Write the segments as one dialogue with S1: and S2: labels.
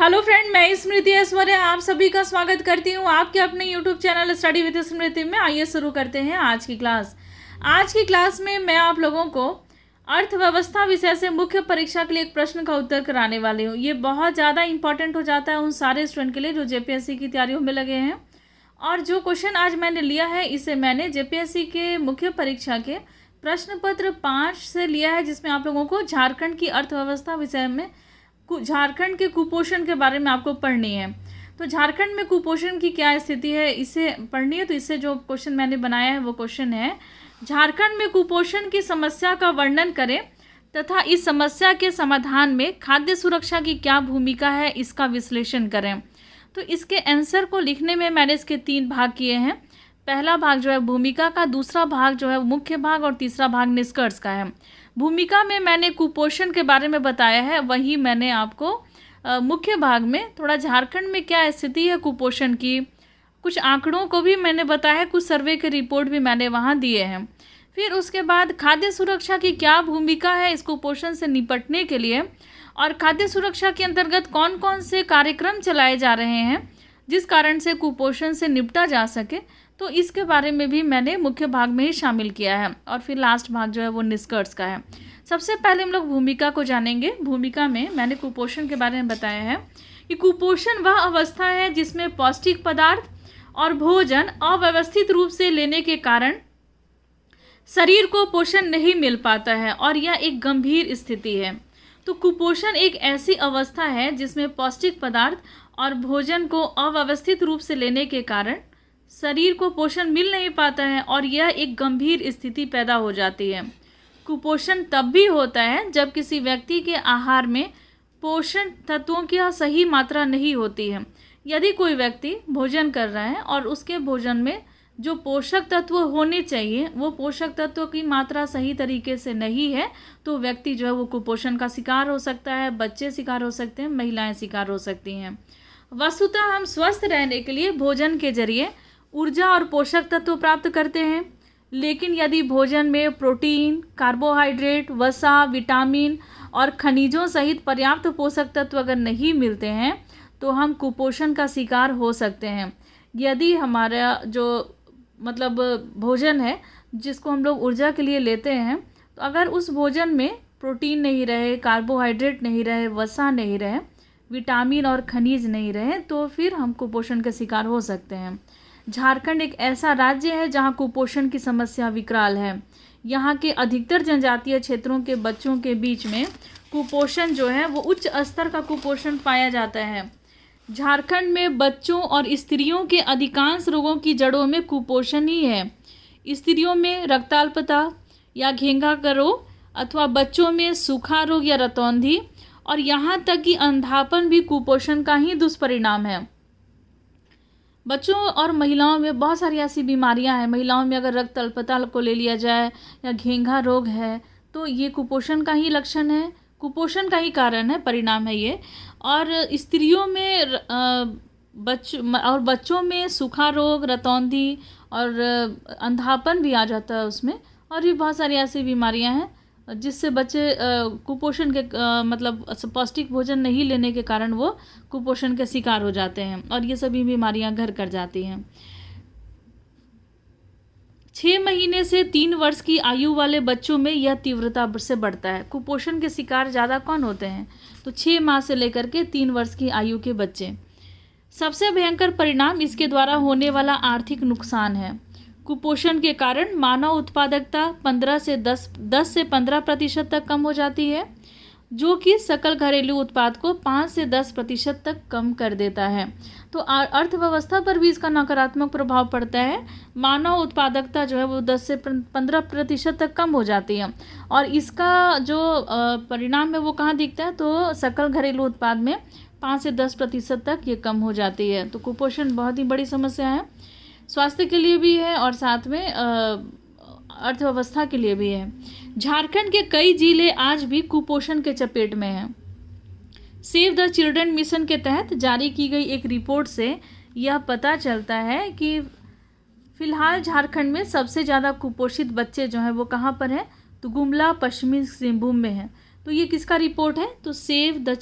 S1: Hello friend, मैं स्मृति ऐश्वर्य आप सभी का स्वागत करती हूँ आपके अपने यूट्यूब चैनल स्टडी विद स्मृति में। आइए शुरू करते हैं आज की क्लास। आज की क्लास में मैं आप लोगों को अर्थव्यवस्था विषय से मुख्य परीक्षा के लिए एक प्रश्न का उत्तर कराने वाली हूँ। ये बहुत ज़्यादा इंपॉर्टेंट हो जाता है उन सारे स्टूडेंट के लिए जो जेपीएससी की तैयारियों में लगे हैं। और जो क्वेश्चन आज मैंने लिया है इसे मैंने जेपीएससी के मुख्य परीक्षा के प्रश्न पत्र 5 से लिया है, जिसमें आप लोगों को झारखंड की अर्थव्यवस्था विषय में झारखंड के कुपोषण के बारे में आपको पढ़नी है। तो झारखंड में कुपोषण की क्या स्थिति है इसे पढ़नी है। तो इससे जो क्वेश्चन मैंने बनाया है वो क्वेश्चन है, झारखंड में कुपोषण की समस्या का वर्णन करें तथा इस समस्या के समाधान में खाद्य सुरक्षा की क्या भूमिका है, इसका विश्लेषण करें। तो इसके आंसर को लिखने में मैंने इसके 3 भाग किए हैं। पहला भाग जो है भूमिका का, दूसरा भाग जो है मुख्य भाग और तीसरा भाग निष्कर्ष का है। भूमिका में मैंने कुपोषण के बारे में बताया है, वहीं मैंने आपको मुख्य भाग में थोड़ा झारखंड में क्या स्थिति है कुपोषण की, कुछ आंकड़ों को भी मैंने बताया है, कुछ सर्वे के रिपोर्ट भी मैंने वहाँ दिए हैं। फिर उसके बाद खाद्य सुरक्षा की क्या भूमिका है इस कुपोषण से निपटने के लिए, और खाद्य सुरक्षा के अंतर्गत कौन कौन से कार्यक्रम चलाए जा रहे हैं जिस कारण से कुपोषण से निपटा जा सके, तो इसके बारे में भी मैंने मुख्य भाग में ही शामिल किया है। और फिर लास्ट भाग जो है वो निष्कर्ष का है। सबसे पहले हम लोग भूमिका को जानेंगे। भूमिका में मैंने कुपोषण के बारे में बताया है कि कुपोषण वह अवस्था है जिसमें पौष्टिक पदार्थ और भोजन अव्यवस्थित रूप से लेने के कारण शरीर को पोषण नहीं मिल पाता है और यह एक गंभीर स्थिति है। तो कुपोषण एक ऐसी अवस्था है जिसमें पौष्टिक पदार्थ और भोजन को अव्यवस्थित रूप से लेने के कारण शरीर को पोषण मिल नहीं पाता है और यह एक गंभीर स्थिति पैदा हो जाती है। कुपोषण तब भी होता है जब किसी व्यक्ति के आहार में पोषण तत्वों की सही मात्रा नहीं होती है। यदि कोई व्यक्ति भोजन कर रहा है और उसके भोजन में जो पोषक तत्व होने चाहिए वो पोषक तत्वों की मात्रा सही तरीके से नहीं है, तो व्यक्ति जो है वो कुपोषण का शिकार हो सकता है। बच्चे शिकार हो सकते हैं, महिलाएं शिकार हो सकती हैं। वस्तुतः हम स्वस्थ रहने के लिए भोजन के जरिए ऊर्जा और पोषक तत्व प्राप्त करते हैं, लेकिन यदि भोजन में प्रोटीन, कार्बोहाइड्रेट, वसा, विटामिन और खनिजों सहित पर्याप्त पोषक तत्व अगर नहीं मिलते हैं तो हम कुपोषण का शिकार हो सकते हैं। यदि हमारा जो भोजन है जिसको हम लोग ऊर्जा के लिए लेते हैं, तो अगर उस भोजन में प्रोटीन नहीं रहे, कार्बोहाइड्रेट नहीं रहे, वसा नहीं रहे, विटामिन और खनिज नहीं रहे, तो फिर हम कुपोषण के शिकार हो सकते हैं। झारखंड एक ऐसा राज्य है जहां कुपोषण की समस्या विकराल है। यहां के अधिकतर जनजातीय क्षेत्रों के बच्चों के बीच में कुपोषण जो है वो उच्च स्तर का कुपोषण पाया जाता है। झारखंड में बच्चों और स्त्रियों के अधिकांश रोगों की जड़ों में कुपोषण ही है। स्त्रियों में रक्ताल्पता या घेंघा का रोग अथवा बच्चों में सूखा रोग या रतौंधी और यहाँ तक कि अंधापन भी कुपोषण का ही दुष्परिणाम है। बच्चों और महिलाओं में बहुत सारी ऐसी बीमारियां हैं। महिलाओं में अगर रक्त अल्पता को ले लिया जाए या घेंघा रोग है तो ये कुपोषण का ही लक्षण है, कुपोषण का ही कारण है, परिणाम है ये। और स्त्रियों में बच्चों में सूखा रोग, रतौंधी और अंधापन भी आ जाता है उसमें। और भी बहुत सारी ऐसी बीमारियां हैं जिससे बच्चे कुपोषण के पौष्टिक भोजन नहीं लेने के कारण वो कुपोषण के शिकार हो जाते हैं और ये सभी बीमारियां घर कर जाती हैं। 6 महीने से 3 वर्ष की आयु वाले बच्चों में यह तीव्रता से बढ़ता है। कुपोषण के शिकार ज़्यादा कौन होते हैं? तो 6 माह से लेकर के 3 वर्ष की आयु के बच्चे। सबसे भयंकर परिणाम इसके द्वारा होने वाला आर्थिक नुकसान है। कुपोषण के कारण मानव उत्पादकता 10 से 15% तक कम हो जाती है, जो कि सकल घरेलू उत्पाद को 5 से 10% तक कम कर देता है। तो अर्थव्यवस्था पर भी इसका नकारात्मक प्रभाव पड़ता है। मानव उत्पादकता जो है वो 10 से 15% तक कम हो जाती है और इसका जो परिणाम है वो कहाँ दिखता है? तो सकल घरेलू उत्पाद में 5 से 10% तक ये कम हो जाती है। तो कुपोषण बहुत ही बड़ी समस्या है, स्वास्थ्य के लिए भी है और साथ में अर्थव्यवस्था के लिए भी है। झारखंड के कई जिले आज भी कुपोषण के चपेट में हैं। सेव द चिल्ड्रन मिशन के तहत जारी की गई एक रिपोर्ट से यह पता चलता है कि फिलहाल झारखंड में सबसे ज़्यादा कुपोषित बच्चे जो हैं वो कहाँ पर हैं? तो गुमला, पश्चिमी सिंहभूम में हैं। तो ये किसका रिपोर्ट है? तो सेव द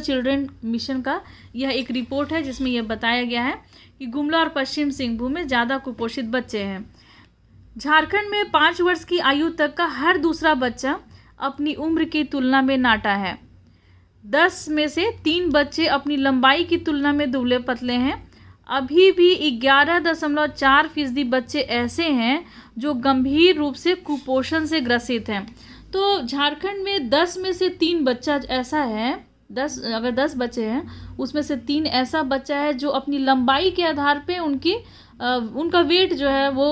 S1: चिल्ड्रन मिशन का यह एक रिपोर्ट है जिसमें यह बताया गया है कि गुमला और पश्चिम सिंहभूम में ज़्यादा कुपोषित बच्चे हैं। झारखंड में 5 वर्ष की आयु तक का हर दूसरा बच्चा अपनी उम्र की तुलना में नाटा है। 10 में से 3 बच्चे अपनी लंबाई की तुलना में दुबले पतले हैं। अभी भी 11.4% बच्चे ऐसे हैं जो गंभीर रूप से कुपोषण से ग्रसित हैं। तो झारखंड में 10 में से 3 बच्चा ऐसा है, अगर 10 बच्चे हैं उसमें से 3 ऐसा बच्चा है जो अपनी लंबाई के आधार पे उनका वेट जो है वो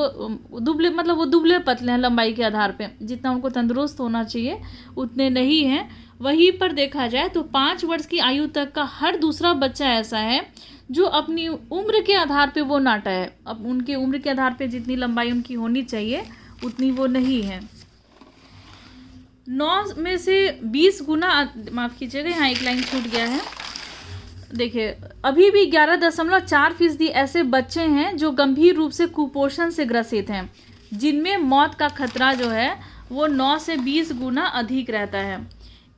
S1: वो दुबले पतले हैं। लंबाई के आधार पे जितना उनको तंदुरुस्त होना चाहिए उतने नहीं हैं। वहीं पर देखा जाए तो 5 वर्ष की आयु तक का हर दूसरा बच्चा ऐसा है जो अपनी उम्र के आधार पे वो नाटा है। अब उनके उम्र के आधार पे जितनी लंबाई उनकी होनी चाहिए उतनी वो नहीं है। 9 में से 20 गुना, माफ़ कीजिएगा यहाँ एक लाइन छूट गया है। देखिए अभी भी 11.4% ऐसे बच्चे हैं जो गंभीर रूप से कुपोषण से ग्रसित हैं, जिनमें मौत का खतरा जो है वो 9 से 20 गुना अधिक रहता है।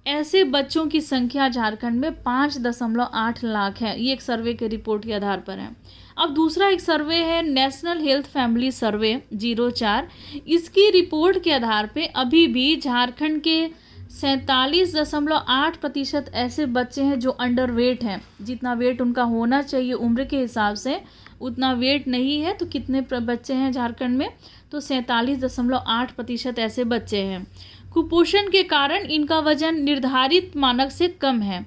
S1: ऐसे बच्चों की संख्या झारखंड में 5.8 लाख है। ये एक सर्वे के रिपोर्ट के आधार पर है। अब दूसरा एक सर्वे है नेशनल हेल्थ फैमिली सर्वे 04। इसकी रिपोर्ट के आधार पे अभी भी झारखंड के 47.8% ऐसे बच्चे हैं जो अंडर वेट हैं। जितना वेट उनका होना चाहिए उम्र के हिसाब से उतना वेट नहीं है। तो कितने बच्चे हैं झारखंड में? तो 47.8% ऐसे बच्चे हैं। कुपोषण के कारण इनका वजन निर्धारित मानक से कम है।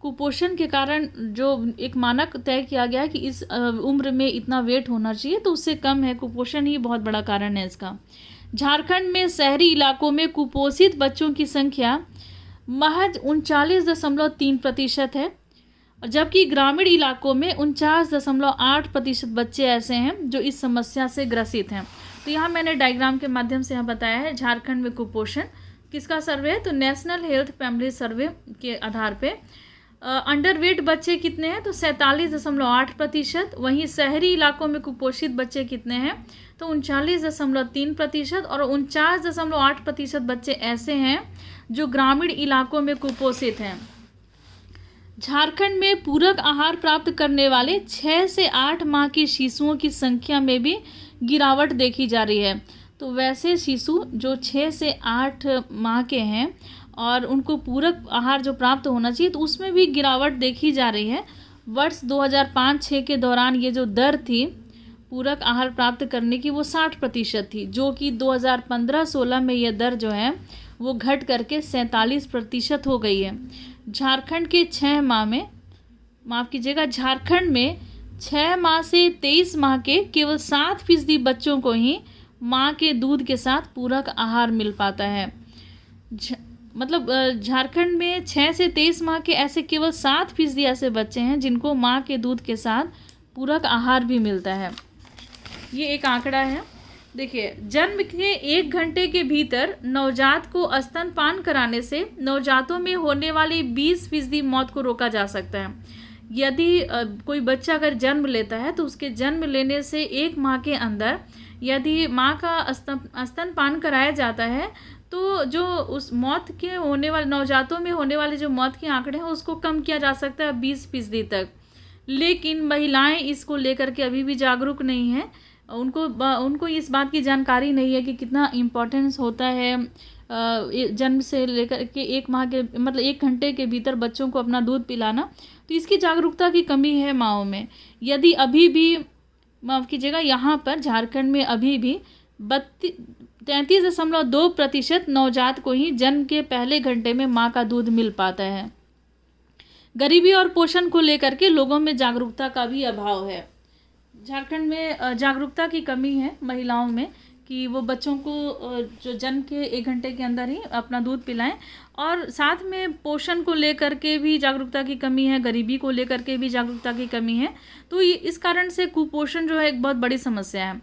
S1: कुपोषण के कारण जो एक मानक तय किया गया है कि इस उम्र में इतना वेट होना चाहिए तो उससे कम है। कुपोषण ही बहुत बड़ा कारण है इसका। झारखंड में शहरी इलाकों में कुपोषित बच्चों की संख्या महज 39.3% है, जबकि ग्रामीण इलाकों में 49.8% बच्चे ऐसे हैं जो इस समस्या से ग्रसित हैं। तो यहाँ मैंने डायग्राम के माध्यम से यहाँ बताया है झारखंड में कुपोषण किसका सर्वे है? तो नेशनल हेल्थ फैमिली सर्वे के आधार पे अंडर वेट बच्चे कितने हैं? तो 47.8%। वहीं शहरी इलाकों में कुपोषित बच्चे कितने हैं? तो 39.3% और 49.8% बच्चे ऐसे हैं जो ग्रामीण इलाकों में कुपोषित हैं। झारखंड में पूरक आहार प्राप्त करने वाले 6 से 8 माह के शिशुओं की संख्या में भी गिरावट देखी जा रही है। तो वैसे शिशु जो 6 से 8 माह के हैं और उनको पूरक आहार जो प्राप्त होना चाहिए तो उसमें भी गिरावट देखी जा रही है। वर्ष 2005-06 के दौरान ये जो दर थी पूरक आहार प्राप्त करने की वो 60% थी, जो कि 2015-16 में ये दर जो है वो घट करके 47% हो गई है। झारखंड के 6 माह में, माफ़ कीजिएगा, झारखंड में 6 माह से 23 माह के केवल 7% बच्चों को ही माँ के दूध के साथ पूरक आहार मिल पाता है। झारखंड में 6 से 23 माह के ऐसे केवल 7% ऐसे बच्चे हैं जिनको माँ के दूध के साथ पूरक आहार भी मिलता है। ये एक आंकड़ा है। देखिए, जन्म के 1 घंटे के भीतर नवजात को स्तनपान कराने से नवजातों में होने वाली 20% मौत को रोका जा सकता है। यदि कोई बच्चा अगर जन्म लेता है तो उसके जन्म लेने से 1 माह के अंदर यदि माँ का स्तनपान कराया जाता है तो जो उस मौत के होने वाले नवजातों में होने वाले जो मौत के आंकड़े हैं उसको कम किया जा सकता है 20% तक। लेकिन महिलाएं इसको लेकर के अभी भी जागरूक नहीं हैं। उनको इस बात की जानकारी नहीं है कि कितना इम्पोर्टेंस होता है जन्म से लेकर के 1 माह के 1 घंटे के भीतर बच्चों को अपना दूध पिलाना। तो इसकी जागरूकता की कमी है माँओं में। यदि अभी भी, माफ़ कीजिएगा, यहाँ पर झारखंड में अभी भी 33.2% नवजात को ही जन्म के पहले घंटे में माँ का दूध मिल पाता है। गरीबी और पोषण को लेकर के लोगों में जागरूकता का भी अभाव है। झारखंड में जागरूकता की कमी है महिलाओं में कि वो बच्चों को जो जन्म के 1 घंटे के अंदर ही अपना दूध पिलाएं। और साथ में पोषण को लेकर के भी जागरूकता की कमी है, गरीबी को लेकर के भी जागरूकता की कमी है। तो इस कारण से कुपोषण जो है एक बहुत बड़ी समस्या है।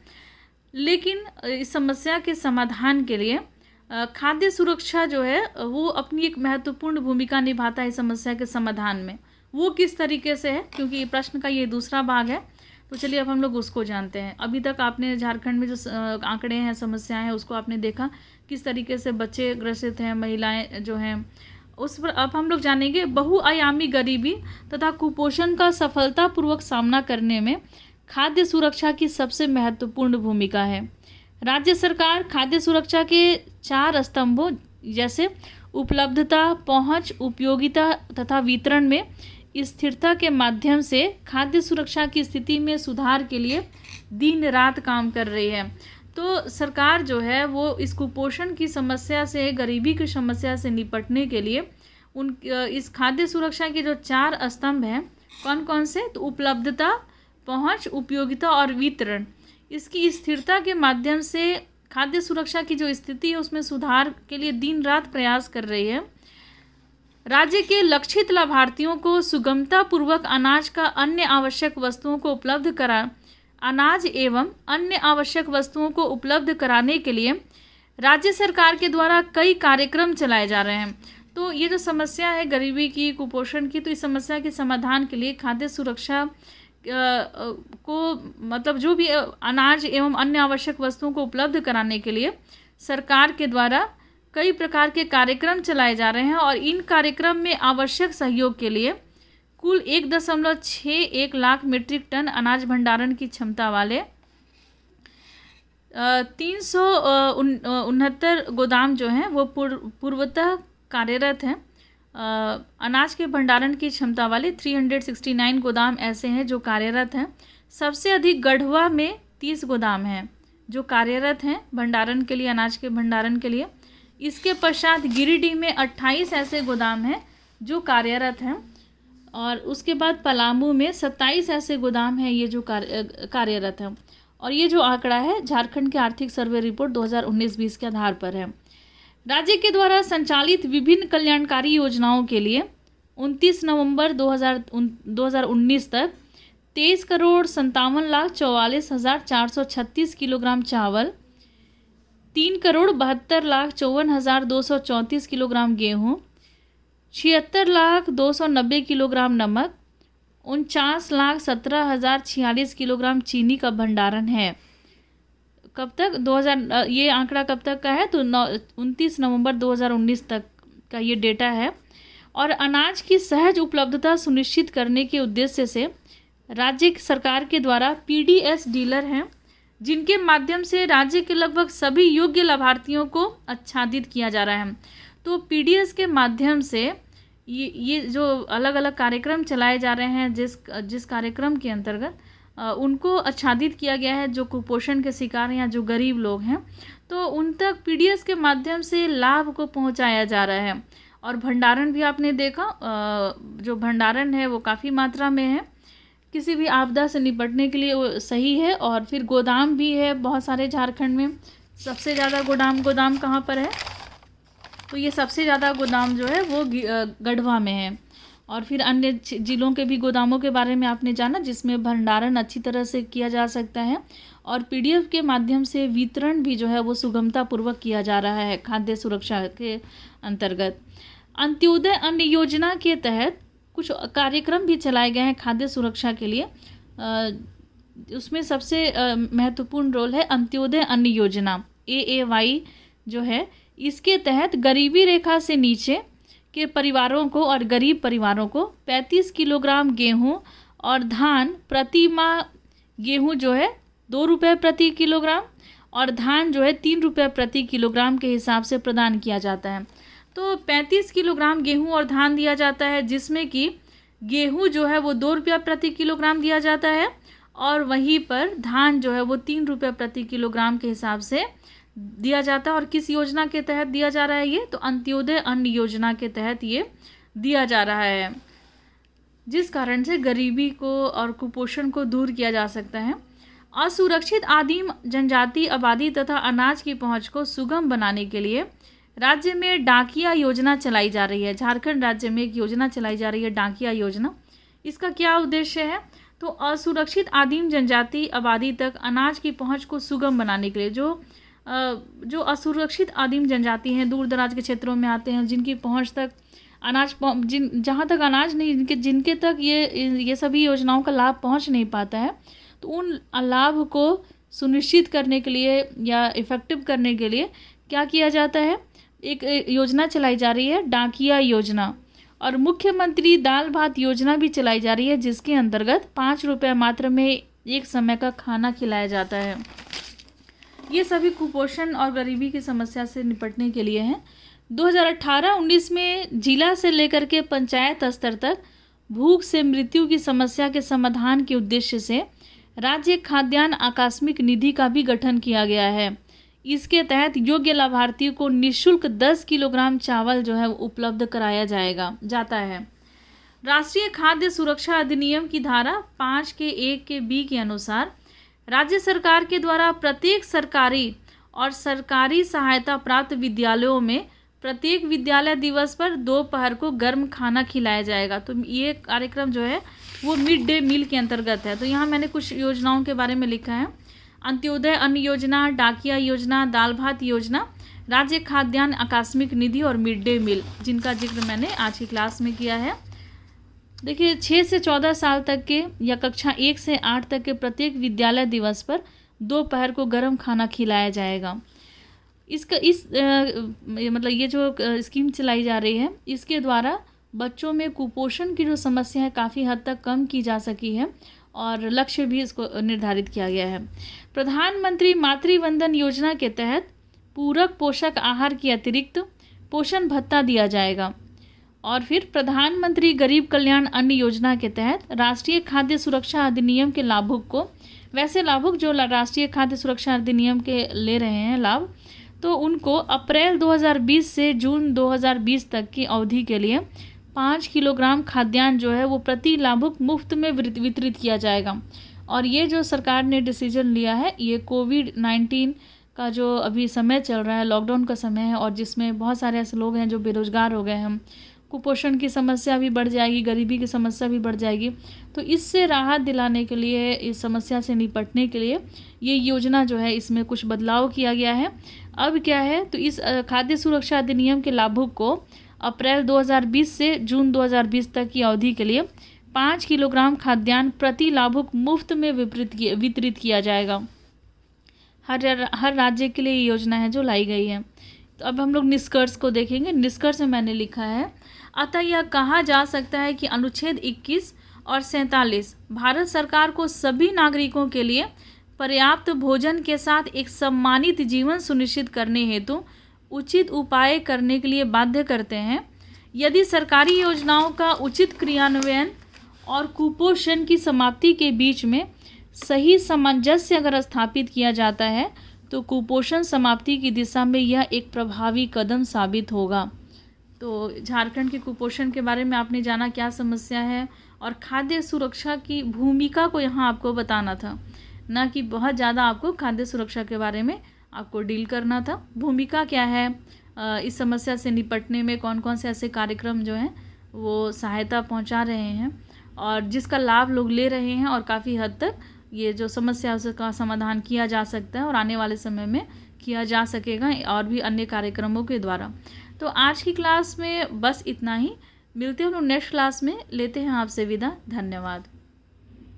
S1: लेकिन इस समस्या के समाधान के लिए खाद्य सुरक्षा जो है वो अपनी एक महत्वपूर्ण भूमिका निभाता है इस समस्या के समाधान में। वो किस तरीके से है, क्योंकि ये प्रश्न का ये दूसरा भाग है। तो चलिए अब हम लोग उसको जानते हैं। अभी तक आपने झारखंड में जो आंकड़े हैं, समस्याएं हैं, उसको आपने देखा किस तरीके से बच्चे ग्रसित हैं, महिलाएं जो हैं, उस पर अब हम लोग जानेंगे। बहुआयामी गरीबी तथा कुपोषण का सफलतापूर्वक सामना करने में खाद्य सुरक्षा की सबसे महत्वपूर्ण भूमिका है। राज्य सरकार खाद्य सुरक्षा के 4 स्तंभों जैसे उपलब्धता, पहुंच, उपयोगिता तथा वितरण में स्थिरता के माध्यम से खाद्य सुरक्षा की स्थिति में सुधार के लिए दिन रात काम कर रही है। तो सरकार जो है वो इस कुपोषण की समस्या से, गरीबी की समस्या से निपटने के लिए इस खाद्य सुरक्षा के जो 4 स्तंभ हैं, कौन कौन से, तो उपलब्धता, पहुंच, उपयोगिता और वितरण, इसकी स्थिरता के माध्यम से खाद्य सुरक्षा की जो स्थिति है उसमें सुधार के लिए दिन रात प्रयास कर रही है। राज्य के लक्षित लाभार्थियों को सुगमतापूर्वक अनाज एवं अन्य आवश्यक वस्तुओं को उपलब्ध कराने के लिए राज्य सरकार के द्वारा कई कार्यक्रम चलाए जा रहे हैं। तो ये जो समस्या है गरीबी की, कुपोषण की, तो इस समस्या के समाधान के लिए खाद्य सुरक्षा को मतलब जो भी अनाज एवं अन्य आवश्यक वस्तुओं को उपलब्ध कराने के लिए सरकार के द्वारा कई प्रकार के कार्यक्रम चलाए जा रहे हैं। और इन कार्यक्रम में आवश्यक सहयोग के लिए कुल 1.61 लाख मीट्रिक टन अनाज भंडारण की क्षमता वाले 369 गोदाम जो हैं वो पूर्वतः कार्यरत हैं। अनाज के भंडारण की क्षमता वाले 369 गोदाम ऐसे हैं जो कार्यरत हैं। सबसे अधिक गढ़वा में 30 गोदाम हैं जो कार्यरत हैं भंडारण के लिए, अनाज के भंडारण के लिए। इसके पश्चात गिरिडीह में 28 ऐसे गोदाम हैं जो कार्यरत हैं, और उसके बाद पलामू में 27 ऐसे गोदाम हैं ये जो कार्यरत हैं। और ये जो आंकड़ा है झारखंड के आर्थिक सर्वे रिपोर्ट 2019-20 के आधार पर है। राज्य के द्वारा संचालित विभिन्न कल्याणकारी योजनाओं के लिए 29 नवंबर 2019 तक 23,57,44,436 किलोग्राम चावल, 3,72,54,234 किलोग्राम गेहूँ, 76,290 किलोग्राम नमक, 49,17,046 किलोग्राम चीनी का भंडारण है। कब तक? ये आंकड़ा कब तक का है? तो 29 नवंबर 2019 तक का ये डेटा है। और अनाज की सहज उपलब्धता सुनिश्चित करने के उद्देश्य से राज्य सरकार के द्वारा पीडीएस डीलर हैं, जिनके माध्यम से राज्य के लगभग सभी योग्य लाभार्थियों को आच्छादित किया जा रहा है। तो पीडीएस के माध्यम से ये जो अलग अलग कार्यक्रम चलाए जा रहे हैं, जिस कार्यक्रम के अंतर्गत उनको आच्छादित किया गया है जो कुपोषण के शिकार हैं या जो गरीब लोग हैं, तो उन तक पीडीएस के माध्यम से लाभ को पहुंचाया जा रहा है। और भंडारण भी आपने देखा, जो भंडारण है वो काफ़ी मात्रा में है, किसी भी आपदा से निपटने के लिए वो सही है। और फिर गोदाम भी है बहुत सारे झारखंड में। सबसे ज़्यादा गोदाम कहाँ पर है? तो ये सबसे ज़्यादा गोदाम जो है वो गढ़वा में है। और फिर अन्य जिलों के भी गोदामों के बारे में आपने जाना, जिसमें भंडारण अच्छी तरह से किया जा सकता है और पीडीएफ के माध्यम से वितरण भी जो है वो सुगमतापूर्वक किया जा रहा है खाद्य सुरक्षा के अंतर्गत। अंत्योदय अन्न योजना के तहत कुछ कार्यक्रम भी चलाए गए हैं खाद्य सुरक्षा के लिए। उसमें सबसे महत्वपूर्ण रोल है अंत्योदय अन्न योजना, AAY जो है। इसके तहत गरीबी रेखा से नीचे के परिवारों को और गरीब परिवारों को 35 किलोग्राम गेहूं और धान प्रति माह, गेहूं जो है 2 रुपये प्रति किलोग्राम और धान जो है 3 रुपये प्रति किलोग्राम के हिसाब से प्रदान किया जाता है। तो 35 किलोग्राम गेहूं और धान दिया जाता है, जिसमें कि गेहूं जो है वो 2 रुपया प्रति किलोग्राम दिया जाता है और वहीं पर धान जो है वो 3 रुपये प्रति किलोग्राम के हिसाब से दिया जाता है। और किस योजना के तहत दिया जा रहा है ये? तो अंत्योदय अन्न योजना के तहत ये दिया जा रहा है, जिस कारण से गरीबी को और कुपोषण को दूर किया जा सकता है। असुरक्षित आदिम जनजाति आबादी तथा अनाज की पहुंच को सुगम बनाने के लिए राज्य में डाकिया योजना चलाई जा रही है। झारखंड राज्य में एक योजना चलाई जा रही है, डाकिया योजना। इसका क्या उद्देश्य है? तो असुरक्षित आदिम जनजाति आबादी तक अनाज की पहुंच को सुगम बनाने के लिए जो असुरक्षित आदिम जनजाति हैं, दूर दराज के क्षेत्रों में आते हैं, जिनकी पहुंच तक अनाज जहाँ तक अनाज नहीं, जिनके तक ये सभी योजनाओं का लाभ पहुंच नहीं पाता है, तो उन लाभ को सुनिश्चित करने के लिए या इफ़ेक्टिव करने के लिए क्या किया जाता है, एक योजना चलाई जा रही है, डाकिया योजना, और मुख्यमंत्री दाल भात योजना भी चलाई जा रही है, जिसके अंतर्गत 5 रुपये मात्र में एक समय का खाना खिलाया जाता है। ये सभी कुपोषण और गरीबी की समस्या से निपटने के लिए हैं। 2018-19 में जिला से लेकर के पंचायत स्तर तक भूख से मृत्यु की समस्या के समाधान के उद्देश्य से राज्य खाद्यान्न आकस्मिक निधि का भी गठन किया गया है। इसके तहत योग्य लाभार्थियों को निःशुल्क 10 किलोग्राम चावल जो है उपलब्ध कराया जाता है। राष्ट्रीय खाद्य सुरक्षा अधिनियम की धारा 5 के 1 के बी के अनुसार राज्य सरकार के द्वारा प्रत्येक सरकारी और सरकारी सहायता प्राप्त विद्यालयों में प्रत्येक विद्यालय दिवस पर दोपहर को गर्म खाना खिलाया जाएगा। तो ये कार्यक्रम जो है वो मिड डे मील के अंतर्गत है। तो यहाँ मैंने कुछ योजनाओं के बारे में लिखा है। अंत्योदय अन्न योजना, डाकिया योजना, दाल भात योजना, राज्य खाद्यान्न आकस्मिक निधि और मिड डे मील, जिनका जिक्र मैंने आज की क्लास में किया है। देखिए 6 से 14 साल तक के या कक्षा 1 से 8 तक के प्रत्येक विद्यालय दिवस पर दोपहर को गर्म खाना खिलाया जाएगा। मतलब ये जो स्कीम चलाई जा रही है, इसके द्वारा बच्चों में कुपोषण की जो समस्या है काफ़ी हद तक कम की जा सकी है और लक्ष्य भी इसको निर्धारित किया गया है। प्रधानमंत्री मातृवंदन योजना के तहत पूरक पोषक आहार के अतिरिक्त पोषण भत्ता दिया जाएगा। और फिर प्रधानमंत्री गरीब कल्याण अन्न योजना के तहत राष्ट्रीय खाद्य सुरक्षा अधिनियम के लाभुक को, वैसे लाभुक जो राष्ट्रीय खाद्य सुरक्षा अधिनियम के ले रहे हैं लाभ, तो उनको अप्रैल 2020 से जून 2020 तक की अवधि के लिए 5 किलोग्राम खाद्यान्न जो है वो प्रति लाभुक मुफ्त में वितरित किया जाएगा। और ये जो सरकार ने डिसीजन लिया है, ये कोविड-19 का जो अभी समय चल रहा है, लॉकडाउन का समय है, और जिसमें बहुत सारे ऐसे लोग हैं जो बेरोजगार हो गए हैं, कुपोषण की समस्या भी बढ़ जाएगी, गरीबी की समस्या भी बढ़ जाएगी। तो इससे राहत दिलाने के लिए, इस समस्या से निपटने के लिए ये योजना जो है इसमें कुछ बदलाव किया गया है। अब क्या है, तो इस खाद्य सुरक्षा अधिनियम के लाभुक को अप्रैल 2020 से जून 2020 तक की अवधि के लिए 5 किलोग्राम खाद्यान्न प्रति लाभुक मुफ्त में वितरित किया जाएगा। हर राज्य के लिए ये योजना है जो लाई गई है। तो अब हम लोग निष्कर्ष को देखेंगे। निष्कर्ष में मैंने लिखा है, अतः यह कहा जा सकता है कि अनुच्छेद 21 और 47 भारत सरकार को सभी नागरिकों के लिए पर्याप्त भोजन के साथ एक सम्मानित जीवन सुनिश्चित करने हेतु उचित उपाय करने के लिए बाध्य करते हैं। यदि सरकारी योजनाओं का उचित क्रियान्वयन और कुपोषण की समाप्ति के बीच में सही सामंजस्य अगर स्थापित किया जाता है तो कुपोषण समाप्ति की दिशा में यह एक प्रभावी कदम साबित होगा। तो झारखंड के कुपोषण के बारे में आपने जाना, क्या समस्या है, और खाद्य सुरक्षा की भूमिका को यहाँ आपको बताना था, ना कि बहुत ज़्यादा आपको खाद्य सुरक्षा के बारे में आपको डील करना था। भूमिका क्या है, इस समस्या से निपटने में कौन कौन से ऐसे कार्यक्रम जो हैं वो सहायता पहुंचा रहे हैं और जिसका लाभ लोग ले रहे हैं, और काफ़ी हद तक ये जो समस्या है उसका समाधान किया जा सकता है और आने वाले समय में किया जा सकेगा और भी अन्य कार्यक्रमों के द्वारा। तो आज की क्लास में बस इतना ही। मिलते हैं हम लोग नेक्स्ट क्लास में। लेते हैं आपसे विदा। धन्यवाद।